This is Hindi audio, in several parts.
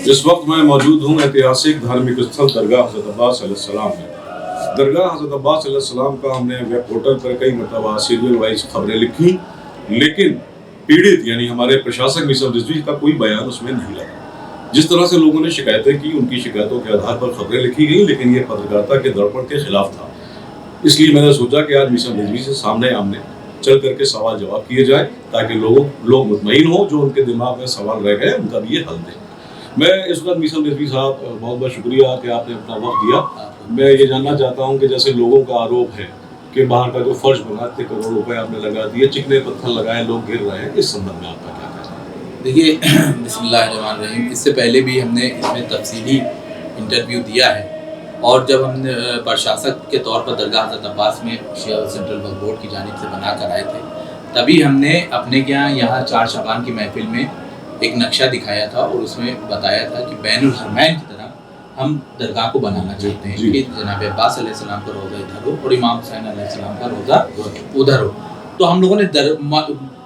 इस वक्त मैं मौजूद हूँ ऐतिहासिक धार्मिक स्थल दरगाह हज़रत अब्बास अलैहिस्सलाम में। दरगाह हज़रत अब्बास अलैहिस्सलाम का हमने वेब पोर्टल पर कई मरतबा सीरियल वाइज खबरें लिखी, लेकिन पीड़ित यानी हमारे प्रशासक मिसर रिजवी का कोई बयान उसमें नहीं लगा। जिस तरह से लोगों ने शिकायतें की, उनकी शिकायतों के आधार पर खबरें लिखी गई, लेकिन ये पत्रकारिता के दर्पण के खिलाफ था। इसलिए मैंने सोचा कि आज मिसर रिजवी से सामने आमने चल करके सवाल जवाब किए जाए, ताकि लोग मुतमईन हो, जो उनके दिमाग में सवाल रह गए उनका भी ये हल दें। मैं इस वक्त मिसर रिजवी साहब बहुत बहुत शुक्रिया कि आपने अपना वक्त दिया। मैं ये जानना चाहता हूँ कि जैसे लोगों का आरोप है कि बाहर का जो फर्श बना इतने करोड़ रुपए आपने लगा दिए, चिकने पत्थर लगाए, लोग गिर रहे हैं, इस संबंध में आपका क्या कहना है? देखिए, बिस्मिल्लाहिर्रहमानिर्रहीम, इससे पहले भी हमने इसमें तफसीली इंटरव्यू दिया है, और जब हमने प्रशासक के तौर पर दरगाह हज़रत अब्बास में सेंट्रल वक्फ बोर्ड की जानिब से बना कर आए थे, तभी हमने अपने यहाँ 4 शबान की महफिल में एक नक्शा दिखाया था और उसमें बताया था कि बैनुल हरमैन की तरह हम दरगाह को बनाना चाहते हैं कि जनाब अब्बास अलैहिस्सलाम का रोज़ा इधर हो और इमाम हुसैन अलैहिस्सलाम का रोज़ा उधर हो। तो हम लोगों ने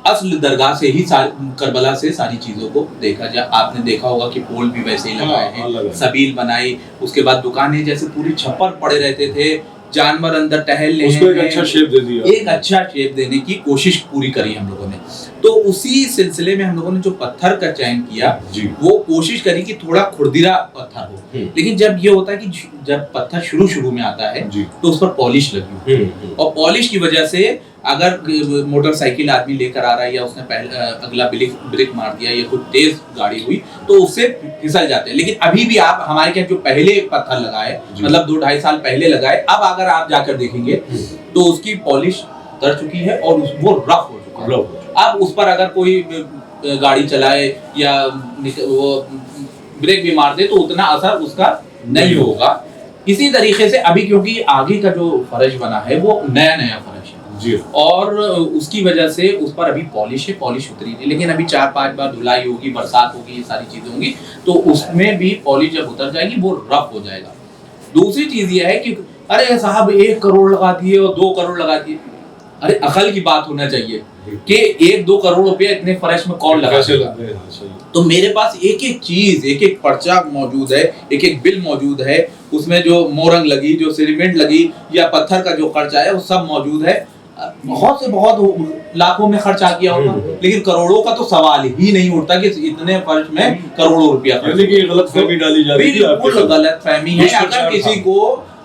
असल दरगाह से ही करबला से सारी चीज़ों को देखा। जब आपने देखा होगा कि पोल भी वैसे ही लगाए हैं, सबील बनाई, उसके बाद दुकानें जैसे पूरी छप्पर पड़े रहते थे, जानवर अंदर टहल ले, उसको एक अच्छा शेप दे दिया, एक अच्छा शेप देने की कोशिश पूरी करी हम लोगों ने। तो उसी सिलसिले में हम लोगों ने जो पत्थर का चयन किया, वो कोशिश करी कि थोड़ा खुरदीरा पत्थर हो। लेकिन जब ये होता है कि जब पत्थर शुरू में आता है तो उस पर पॉलिश लगी हुई, और पॉलिश की वजह से अगर मोटरसाइकिल आदमी लेकर आ रहा है या उसने अगला ब्रेक मार दिया या कुछ तेज गाड़ी हुई तो उससे फिसल जाते हैं। लेकिन अभी भी आप हमारे यहाँ जो पहले पत्थर लगाए, मतलब 2-2.5 साल पहले लगाए, अब अगर आप जाकर देखेंगे तो उसकी पॉलिश उतर चुकी है और वो रफ हो चुका है। अब उस पर अगर कोई गाड़ी चलाए या वो ब्रेक भी मार दे तो उतना असर उसका नहीं होगा। इसी तरीके से अभी क्योंकि आगे का जो फर्श बना है वो नया फर्श है जी, और उसकी वजह से उस पर अभी पॉलिश उतरी नहीं, लेकिन अभी 4-5 बार धुलाई होगी, बरसात होगी, ये सारी चीजें होंगी, तो उसमें भी पॉलिश जब उतर जाएगी वो रफ हो जाएगा। दूसरी चीज ये है कि अरे साहब 1 करोड़ लगा दिए और 2 करोड़ लगा दिए, अरे अकल की बात होना चाहिए कि 1-2 करोड़ रुपया इतने फर्श में कौन लगा देगा। तो मेरे पास एक चीज, एक पर्चा मौजूद है, एक बिल मौजूद है, उसमें जो मोरंग लगी, जो सीमेंट लगी या पत्थर का जो खर्चा है वो सब मौजूद है। बहुत से बहुत लाखों में खर्चा किया होगा, लेकिन करोड़ों का तो सवाल ही नहीं उठता कि इतने फर्श में करोड़ों रुपया गलतफहमी डाली जा रही है। बिल्कुल गलतफहमी है। अगर किसी को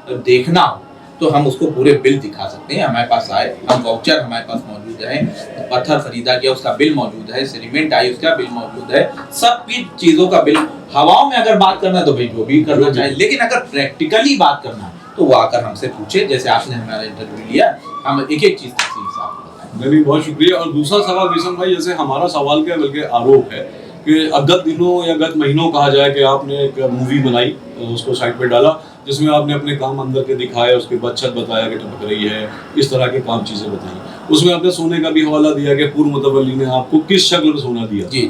देखना हो तो हम उसको पूरे बिल दिखा सकते हैं। हमारे पास आए, हम वाउचर हमारे पास मौजूद है, पत्थर खरीदा गया उसका बिल मौजूद है, सीमेंट आई उसका बिल मौजूद है, सब की चीजों का बिल। हवाओं में अगर बात करना है तो भाई जो भी करना चाहिए, लेकिन अगर प्रैक्टिकली बात करना है तो वो आकर हमसे पूछे, जैसे आपने हमारा इंटरव्यू लिया, हम एक चीज तफसील से आपको बताएं। नहीं, बहुत शुक्रिया। और दूसरा सवाल विशन भाई, जैसे हमारा सवाल क्या बल्कि आरोप है कि गत दिनों या गत महीनों कहा जाए कि आपने एक मूवी बनाई, उसको साइट पे डाला, जिसमें आपने अपने काम अंदर के दिखाए, उसके बाद छत बताया कि टपक रही है, इस तरह के काम चीजें बताई। उसमें आपने सोने का भी हवाला दिया कि पूर्व मुतवल्ली ने आपको किस शक्ल में सोना दिया। जी।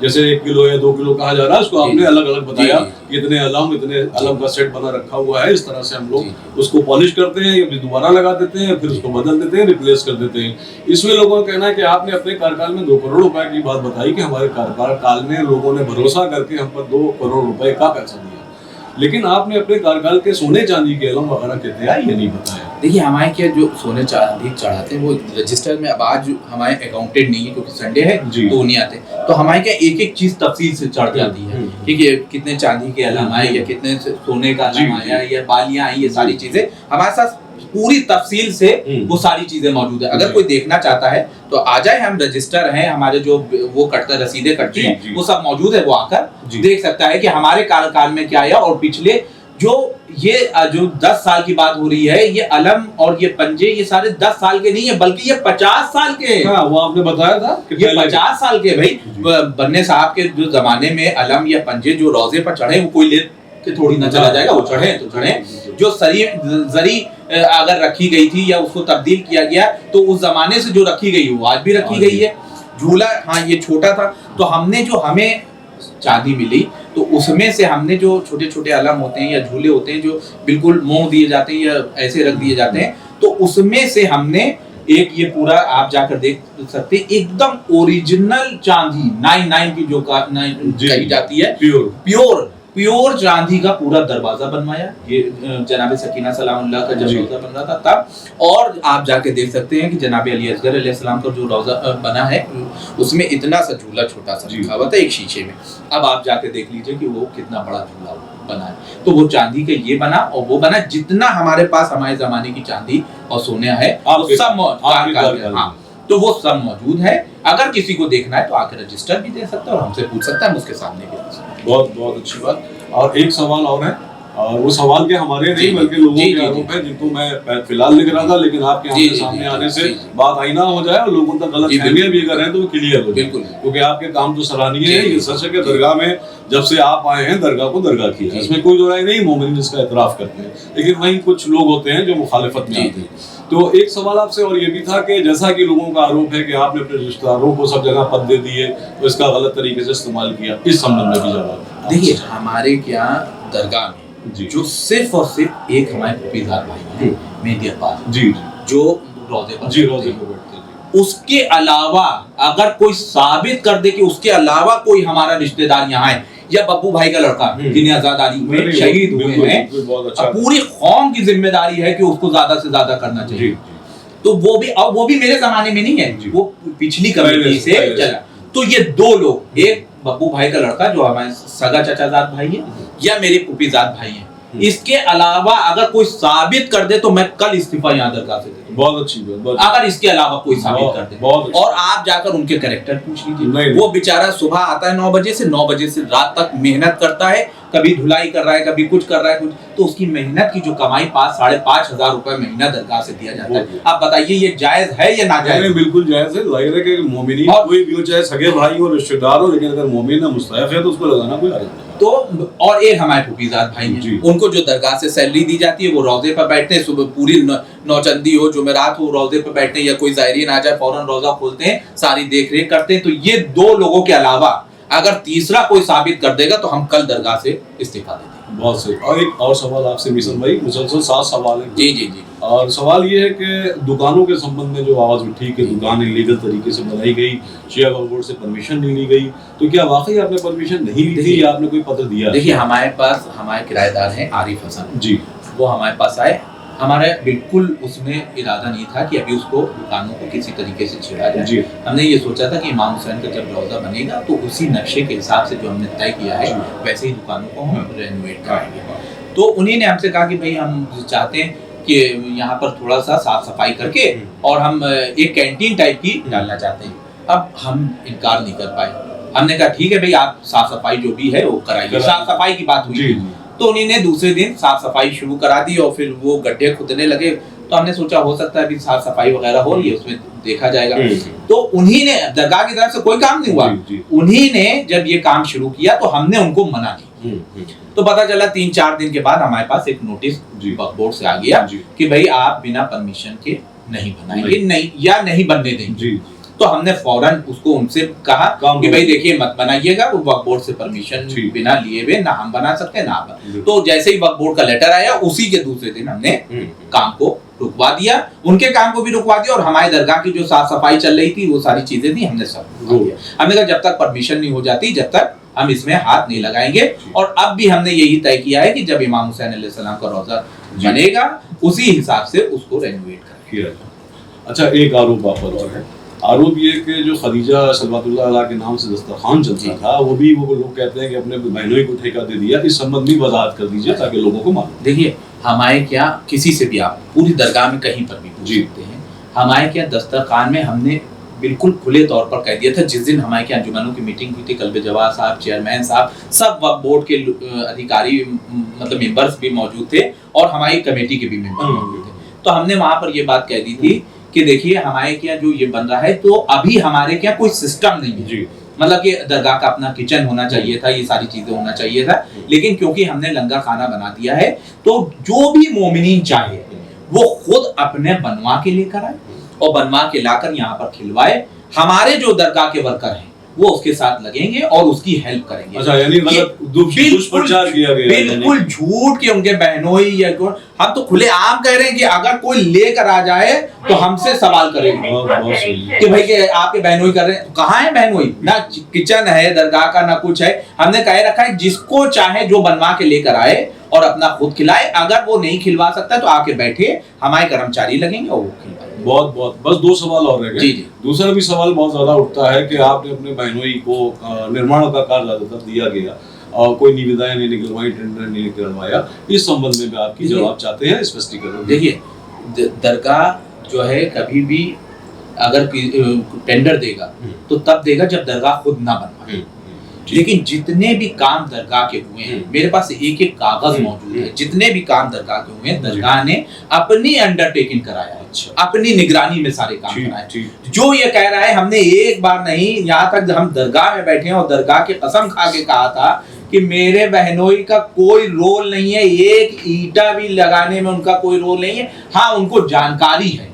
जैसे 1 किलो या 2 किलो कहा जा रहा है, उसको आपने अलग अलग बताया, इतने अलम का सेट बना रखा हुआ है। इस तरह से हम लोग उसको पॉलिश करते हैं, या दोबारा लगा देते हैं, फिर उसको बदल देते हैं, रिप्लेस कर देते हैं। इसमें लोगों का कहना है कि आपने अपने कार्यकाल में 2 करोड़ रुपए की बात बताई कि हमारे कार्यकाल में लोगों ने भरोसा करके हम पर 2 करोड़ रुपए का पैसा दिया, लेकिन आपने अपने कार्यकाल के सोने चांदी के अलम वगैरह कितने आए ये नहीं बताया। देखिए, हमारे क्या जो सोने चांदी चढ़ाते हैं वो रजिस्टर में, अब आज हमारे अकाउंटेंट नहीं है क्योंकि संडे है तो नहीं आते, तो हमारे क्या एक चीज तफसील से चढ़ जाती है कि कितने चांदी के अलम आए या कितने सोने का अलम आया या बालियां आई, ये सारी चीजें हमारे साथ पूरी तफसील से वो सारी चीजें मौजूद है। अगर कोई देखना चाहता है तो आ जाए, हम रजिस्टर हैं, हमारे जो वो कटता रसीदें कटती हैं वो सब मौजूद है, वो आकर देख सकता है कि हमारे कार्यकाल में क्या आया। और पिछले जो 10 साल की बात हो रही है, ये अलम और ये पंजे ये सारे 10 साल के नहीं है, बल्कि ये 50 साल के हैं। वो आपने बताया था कि ये 50 साल के। भाई बन्ने साहब के जो जमाने में अलम या पंजे जो रोजे पर चढ़े वो कोई ले के थोड़ी ना चला जाएगा, वो चढ़े तो चढ़े। जो जरी अगर रखी गई थी या उसको तब्दील किया गया तो उस जमाने से जो रखी गई वो आज भी रखी गई है। झूला, हाँ ये छोटा था, तो हमने जो हमें चांदी मिली तो उसमें से हमने जो छोटे छोटे अलम होते हैं या झूले होते हैं जो बिल्कुल मोड़ दिए जाते हैं या ऐसे रख दिए जाते हैं, तो उसमें से हमने एक ये पूरा आप जाकर देख सकते हैं, एकदम ओरिजिनल चांदी 99 की जो कही जाती है, प्योर चांदी का पूरा दरवाजा बनवाया। ये जनाब सकीना सलामुल्लाह का जब रौजा बन रहा था तब। और आप जाके देख सकते हैं कि जनाब अली असगर अलैहिस्सलाम का जो रौजा बना है उसमें इतना सा झूला छोटा सा रखा हुआ था एक शीशे में। अब आप जाके देख लीजिए कि वो कितना बड़ा झूला बना है। तो वो चांदी का ये बना और वो बना, जितना हमारे पास हमारे जमाने की चांदी और सोना है सब तो वो सब मौजूद है। अगर किसी को देखना है तो आकर रजिस्टर भी दे सकता है और हमसे पूछ सकता है, हम उसके सामने भी दे सकते हैं। बहुत बहुत अच्छी बात। और एक सवाल और है, और वो सवाल के हमारे नहीं बल्कि लोगों के आरोप है जिनको मैं फिलहाल लिख रहा था, लेकिन आपके सामने आने से बात आई ना हो जाए और लोगों तक गलत फहमियां भी अगर हैं तो वो क्लियर हो जाए, क्योंकि आपके काम तो सराहनीय है। ये सच है कि दरगाह में जब से आप आए हैं दरगाह को दरगाह किया, इसमें कोई दो राय नहीं, मोमिन इसका एतराफ करते हैं। लेकिन वहीं कुछ लोग होते हैं जो मुखालिफत में आते हैं। तो एक सवाल आपसे और ये भी था कि जैसा कि लोगों का आरोप है कि आपने अपने रिश्तेदारों को सब जगह पद दे दिए तो इसका गलत तरीके से इस्तेमाल किया, इस संबंध में भी जवाब। देखिए हमारे क्या दरगाह में जो सिर्फ और सिर्फ एक हमारे फूफीजाद भाई हैं मेहदी अब्बास जी, जो रोजे पर बैठते हैं, उसके अलावा अगर कोई साबित कर दे कि उसके अलावा कोई हमारा रिश्तेदार यहाँ है या बब्बू भाई का लड़का जिन्हें आजादारी में शहीद हुए हैं, पूरी कौम की जिम्मेदारी है कि उसको ज्यादा से ज्यादा करना चाहिए। तो वो भी मेरे जमाने में नहीं है, वो पिछली कमेटी से चला। तो ये दो लोग, एक बब्बू भाई का लड़का जो हमारे सगा चाचाजाद भाई है या मेरे फूफीजाद भाई हैं, इसके अलावा अगर कोई साबित कर दे तो मैं कल इस्तीफा यहाँ दरगाह से दे दूं। बहुत अच्छी बात। अगर इसके अलावा कोई साबित कर दे और आप जाकर उनके कैरेक्टर पूछ लीजिए। वो बेचारा सुबह आता है 9 बजे से रात तक मेहनत करता है, कभी धुलाई कर रहा है, कभी कुछ कर रहा है, कुछ तो उसकी मेहनत की जो कमाई 5,500 रुपए महीना दरगाह से दिया जाता है। आप बताइए ये जायज है या नाजायज? बिल्कुल जायज है। जाहिर है कि मोमिनी कोई भी हो, चाहे सगे भाई हो, रिश्तेदार हो, लेकिन अगर मोमिन मुस्तहक है तो उसको लगाना कोई हर्ज नहीं। तो और एक हमारे फूफीजाद भाई हैं, उनको जो दरगाह से सैलरी दी जाती है वो रोजे पर बैठते हैं, सुबह पूरी नौचंदी हो, जुमेरात हो, रोजे पर बैठते हैं, या कोई ज़ायरीन आ जाए फौरन रोजा खोलते हैं, सारी देख रेख करते हैं। तो ये दो लोगों के अलावा अगर तीसरा कोई साबित कर देगा तो हम कल दरगाह से इस्तीफा दे देंगे। बहुत सही। और एक और सवाल आपसे मिशन भाई, मुसलसल 7 सवाल है। जी। और सवाल ये है कि दुकानों के संबंध में जो आवाज उठी कि दुकान इलीगल तरीके से बनाई गई, शिया वक्फ बोर्ड से परमिशन नहीं ली गई, तो क्या वाकई आपने परमिशन नहीं ली थी या आपने कोई पत्र दिया? देखिए हमारे पास हमारे किराएदार हैं आरिफ हसन जी, वो हमारे पास आए। हमारा बिल्कुल उसमें इरादा नहीं था कि अभी उसको दुकानों को किसी तरीके से छेड़ा जाए। हमने ये सोचा था कि इमाम हुसैन का जब रौजा बनेगा तो उसी नक्शे के हिसाब से जो हमने तय किया है वैसे ही दुकानों को हम रेनोवेट कराएंगे। तो उन्हीं ने हमसे कहा कि भाई हम चाहते हैं कि यहाँ पर थोड़ा सा साफ सफाई करके और हम एक कैंटीन टाइप की डालना चाहते हैं। अब हम इनकार नहीं कर पाए। हमने कहा ठीक है भाई, आप साफ सफाई जो भी है वो कराइए। साफ सफाई की बात हुई तो उन्होंने दूसरे दिन साफ सफाई शुरू करा दी और फिर वो गड्ढे खुदने लगे। तो हमने सोचा हो सकता है अभी साफ सफाई वगैरह हो रही है, उसमें देखा जाएगा। तो उन्हीं ने, दरगाह की तरफ से कोई काम नहीं हुआ, उन्हीं ने जब ये काम शुरू किया तो हमने उनको मना नहीं। तो पता चला 3-4 दिन के बाद हमारे पास एक नोटिस वक्फ बोर्ड से आ गया कि भाई आप बिना परमिशन के नहीं बनाएंगे, नहीं या नहीं बनने देंगे। तो हमने फौरन उसको उनसे कहा कि भाई देखिए मत बनाइएगा, वो वक्फ बोर्ड से परमिशन बिना लिए हुए ना हम बना सकते ना आप। तो जैसे ही वक्फ बोर्ड का लेटर आया उसी के दूसरे दिन हमने काम को रुकवा दिया, उनके काम को भी रुकवा दिया और हमारे दरगाह की जो साफ सफाई चल रही थी वो सारी चीजें थी हमने सब रुकवा दिया। हमने कहा जब तक परमिशन नहीं हो जाती जब तक हम इसमें हाथ नहीं लगाएंगे। और अब भी हमने यही तय किया है कि जब इमाम हुसैन अलैहिस्सलाम का रौजा बनेगा उसी हिसाब से उसको रेनोवेट करेंगे। अच्छा, एक आरोप आप पर है। आरोप ये कि जो खदीजा सलवातुल्लाह अलैहा के नाम से दस्तरखान चलता था वो भी वो लोग कहते हैं कि अपने बहनों को ठेका दे दिया। इस संबंध में वजाहत कर दीजिए ताकि लोगों को मालूम। देखिए हमारे क्या किसी से भी आप पूरी दरगाह में कहीं पर भी पूछ सकते हैं, हमारे क्या दस्तरखान में हमने बिल्कुल खुले तौर पर कह दिया था। जिस दिन हमारे क्या अंजुमनों की मीटिंग हुई थी, कल्बे जवाद साहब, चेयरमैन साहब, सब वक्फ बोर्ड के अधिकारी मतलब मेंबर्स भी मौजूद थे और हमारी कमेटी के भी मेंबर मौजूद थे। तो हमने वहां पर ये बात कह दी थी कि देखिए हमारे क्या जो ये बन रहा है तो अभी हमारे क्या कोई सिस्टम नहीं है। मतलब कि दरगाह का अपना किचन होना चाहिए था, ये सारी चीजें होना चाहिए था, लेकिन क्योंकि हमने लंगर खाना बना दिया है तो जो भी मोमिनीन चाहे वो खुद अपने बनवा के लेकर आए और बनवा के लाकर यहाँ पर खिलवाए। हमारे जो दरगाह के वर्कर हैं वो उसके साथ लगेंगे और उसकी हेल्प करेंगे। अच्छा, यानी गलत दुष्प्रचार किया गया, बिल्कुल झूठ कि उनके बहनोई या कौन, हम तो खुले आम कह रहे हैं कि अगर कोई लेकर आ जाए तो हमसे सवाल करेंगे कि भाई कि आपके बहनोई कर रहे हैं। कहाँ है बहनोई? ना किचन है दरगाह का, ना कुछ है। हमने कह रखा है जिसको चाहे जो बनवा के लेकर आए और अपना खुद खिलाए। अगर वो नहीं खिलवा सकता तो आके बैठे, हमारे कर्मचारी लगेंगे और वो खिलवाएंगे। बहुत बहुत, बस 2 सवाल और रह गए। जी जी। दूसरा भी सवाल बहुत ज्यादा उठता है कि आपने अपने बहनोई को निर्माण का कार्य ज्यादातर दिया गया और कोई निविदाएं नहीं निकलवाई, टेंडर नहीं निकलवाया, इस संबंध में भी आपकी जवाब चाहते हैं, स्पष्टीकरण। देखिए दरगाह जो है कभी भी अगर टेंडर देगा तो तब देगा जब दरगाह खुद ना बनवाए। लेकिन जितने भी काम दरगाह के हुए हैं, मेरे पास एक एक कागज मौजूद है, जितने भी काम दरगाह के हुए हैं दरगाह ने अपनी अंडरटेकिंग कराया है, अपनी निगरानी में सारे काम कराए। जो ये कह रहा है हमने एक बार नहीं, यहाँ तक हम दरगाह में बैठे हैं और दरगाह की कसम खा के कहा था कि मेरे बहनोई का कोई रोल नहीं है, एक ईंटा भी लगाने में उनका कोई रोल नहीं है। हाँ, उनको जानकारी है,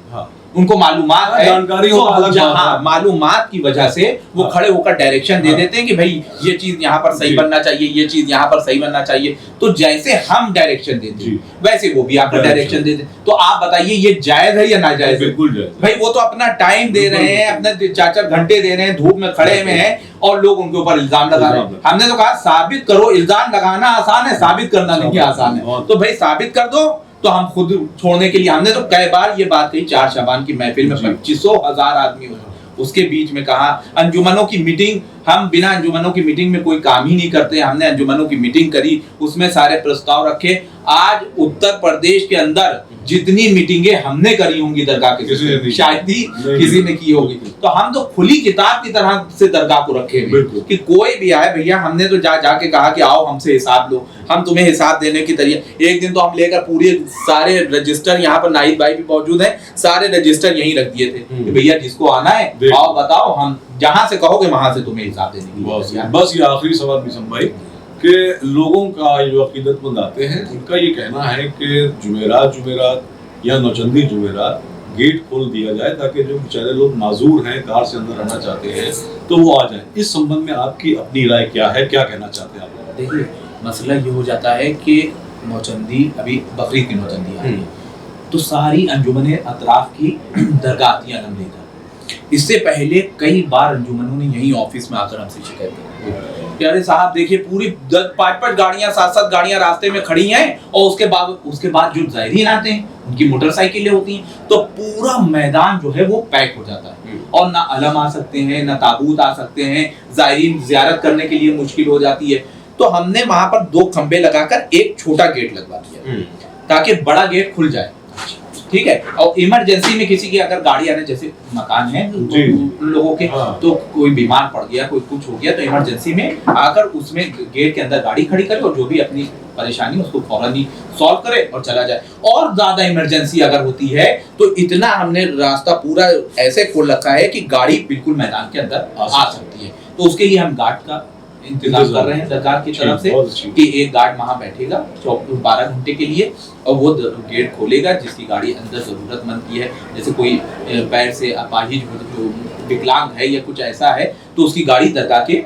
उनको मालूमात है, जानकारी हो अलग बात है। मालूमात की वजह से वो खड़े होकर डायरेक्शन दे देते हैं कि भाई ये चीज यहाँ पर सही बनना चाहिए, ये चीज यहाँ पर सही बनना चाहिए। तो जैसे हम डायरेक्शन देते हैं वैसे वो भी आकर डायरेक्शन देते हैं। तो आप बताइए ये जायज है या नाजायज? बिल्कुल जायज। भाई वो तो अपना टाइम दे रहे हैं, अपने 4-4 घंटे दे रहे हैं, धूप में खड़े हुए हैं और लोग उनके ऊपर इल्जाम लगा रहे हैं। हमने तो कहा साबित करो। इल्जाम लगाना आसान है, साबित करना नहीं आसान है। तो भाई साबित कर दो तो हम खुद छोड़ने के लिए, हमने तो कई बार ये बात कही 4 शाबान की महफिल में 25,000 आदमी हुए, उसके बीच में कहा अंजुमनों की मीटिंग, हम बिना अंजुमनों की मीटिंग में कोई काम ही नहीं करते। हमने अंजुमनों की मीटिंग करी, उसमें सारे प्रस्ताव रखे। आज उत्तर प्रदेश के अंदर जितनी मीटिंगें हमने करी होंगी दरगाह के, शायद ही किसी ने की होगी। तो हम तो खुली किताब की तरह से दरगाह को रखे हुए कि कोई भी आए भैया, हमने तो जाके कहा कि आओ हमसे हिसाब लो, हम तुम्हें हिसाब देने की तैयार। एक दिन तो हम लेकर पूरे सारे रजिस्टर, यहाँ पर नाहिद भाई भी मौजूद हैं, सारे रजिस्टर यहीं रख दिए थे कि भैया जिसको आना है आओ बताओ, हम जहां से कहोगे वहां से तुम्हें हिसाब देने की। बस ये आखिरी सवाल भी भाई कि लोगों का जो अकीदतमंद आते हैं उनका ये कहना है कि जुमेरात या नौचंदी जुमेरात गेट खोल दिया जाए ताकि जो बेचारे लोग माजूर हैं, कार से अंदर आना चाहते हैं तो वो आ जाए। इस संबंध में आपकी अपनी राय क्या है, क्या कहना चाहते हैं आप? देखिए मसला ये हो जाता है कि नौचंदी, अभी बकरीद की नौचंदी आ रही है तो सारी अंजुमने अतराफ की दरगाह आती है आलम लेकर। इससे पहले कई बार अंजुमनों ने यही ऑफिस में आकर हमसे शिकायत की, अरे साहब देखिए पूरी 5-5 गाड़ियां, 7-7 गाड़ियां रास्ते में खड़ी हैं और उसके बाद जो ज़ायरीन आते हैं उनकी मोटरसाइकिलें होती हैं तो पूरा मैदान जो है वो पैक हो जाता है और ना अलम आ सकते हैं, ना ताबूत आ सकते हैं, ज़ायरीन ज़ियारत करने के लिए मुश्किल हो जाती है। तो हमने वहां पर 2 खंबे लगाकर एक छोटा गेट लगवा दिया ताकि बड़ा गेट खुल जाए, ठीक है। और इमरजेंसी में किसी की अगर गाड़ी आने, जैसे मकान है उन लोगों के, तो कोई बीमार पड़ गया, कोई कुछ हो गया तो इमरजेंसी में आकर उसमें गेट के अंदर गाड़ी खड़ी करे और जो भी अपनी परेशानी उसको फौरन ही सॉल्व करे और चला जाए। और ज्यादा इमरजेंसी अगर होती है तो इतना हमने रास्ता पूरा ऐसे खोल रखा है कि गाड़ी बिल्कुल मैदान के अंदर आ सकती है। तो उसके लिए हम गार्ड का इंतजाम कर रहे हैं सरकार की तरफ से कि एक गार्ड वहां बैठेगा 12 घंटे के लिए और वो गेट खोलेगा जिसकी गाड़ी अंदर जरूरतमंद की है, जैसे कोई पैर से अपाहिज जो विकलांग है या कुछ ऐसा है तो उसकी गाड़ी दरगाह के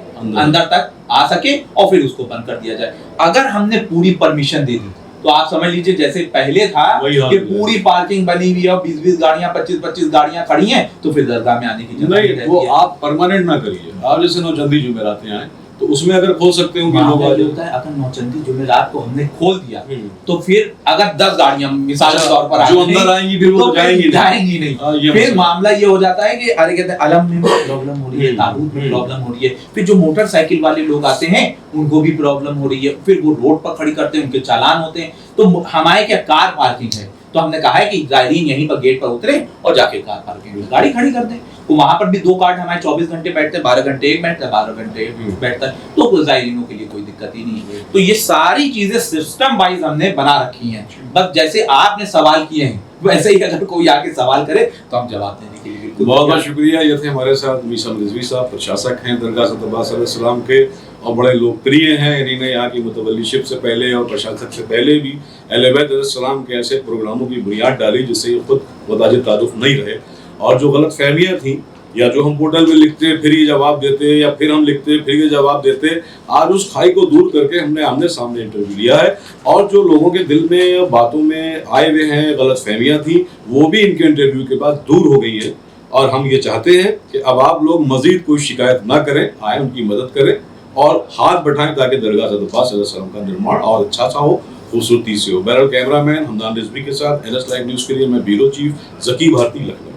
अंदर तक आ सके और फिर उसको बंद कर दिया जाए। अगर हमने पूरी परमिशन दे दी तो आप समझ लीजिए जैसे पहले था कि पूरी पार्किंग बनी हुई है, 20-20 गाड़ियां, 25-25 गाड़ियां खड़ी हैं, तो फिर दरगाह में आने की जरूरत नहीं है। वो आप परमानेंट ना करिए, आप जैसे नौचंदी जुमेरात आए तो उसमें अगर खोल सकते हो होता है, अगर नौचंदी जुमेरात को हमने खोल दिया तो फिर अगर 10 गाड़ियां मिसाल के तौर पर जो अंदर आएंगी फिर वो जाएंगी नहीं। फिर मामला ये हो जाता है कि अरे कहते हैं अलम में प्रॉब्लम हो रही है, ताबूत में प्रॉब्लम हो रही है, फिर जो मोटरसाइकिल वाले लोग आते हैं उनको भी प्रॉब्लम हो रही है, फिर वो रोड पर खड़ी करते हैं, उनके चालान होते हैं। तो हमारे क्या कार पार्किंग है तो हमने कहा है कि ज़ायरीन यहीं पर गेट पर उतरे और जाके कार पार्किंग में गाड़ी खड़ी कर दें। तो वहां पर भी 2 गार्ड हमारे 24 घंटे बैठते हैं, 12 घंटे एक बैठता है, 12 घंटे बैठता है, तो ज़ायरीनों के लिए कोई दिक्कत ही नहीं है। तो ये सारी चीजें सिस्टम वाइज हमने बना रखी हैं। बस जैसे आपने सवाल किए हैं वैसे ही अगर कोई आके सवाल करे तो हम जवाब देने के लिए बिल्कुल। बहुत बहुत शुक्रिया। ये थे हमारे साथ मीसा रिजवी साहब, प्रशासक हैं दरगाह हज़रत अब्बास अलैहिस्सलाम के और बड़े लोकप्रिय हैं। इन्होंने यहाँ की मुतवल्लीशिप से पहले और प्रशासक से पहले भी अहले बैत अलैहिस्सलाम के ऐसे प्रोग्रामों की बुनियाद डाली जिससे ये खुद वताज तारुफ नहीं रहे और जो गलत फहमियाँ थी या जो हम पोर्टल में लिखते फिर ये जवाब देते, या फिर हम लिखते फिर ये जवाब देते, आज उस खाई को दूर करके हमने आमने सामने इंटरव्यू लिया है। और जो लोगों के दिल में बातों में आए हुए हैं गलतफहमियां थी, वो भी इनके इंटरव्यू के बाद दूर हो गई है। और हम ये चाहते हैं कि अब आप लोग मजीद कोई शिकायत ना करें, आए उनकी मदद करें और हाथ बढ़ाएं ताकि दरगाह हज़रत अब्बास अलैहिस्सलाम का निर्माण और अच्छा सा हो, खूबसूरती से हो। बहरहाल कैमरामैन हमदान रिजवी के साथ NS लाइव न्यूज़ के लिए मैं ब्यूरो चीफ ज़की भारती, लखनऊ।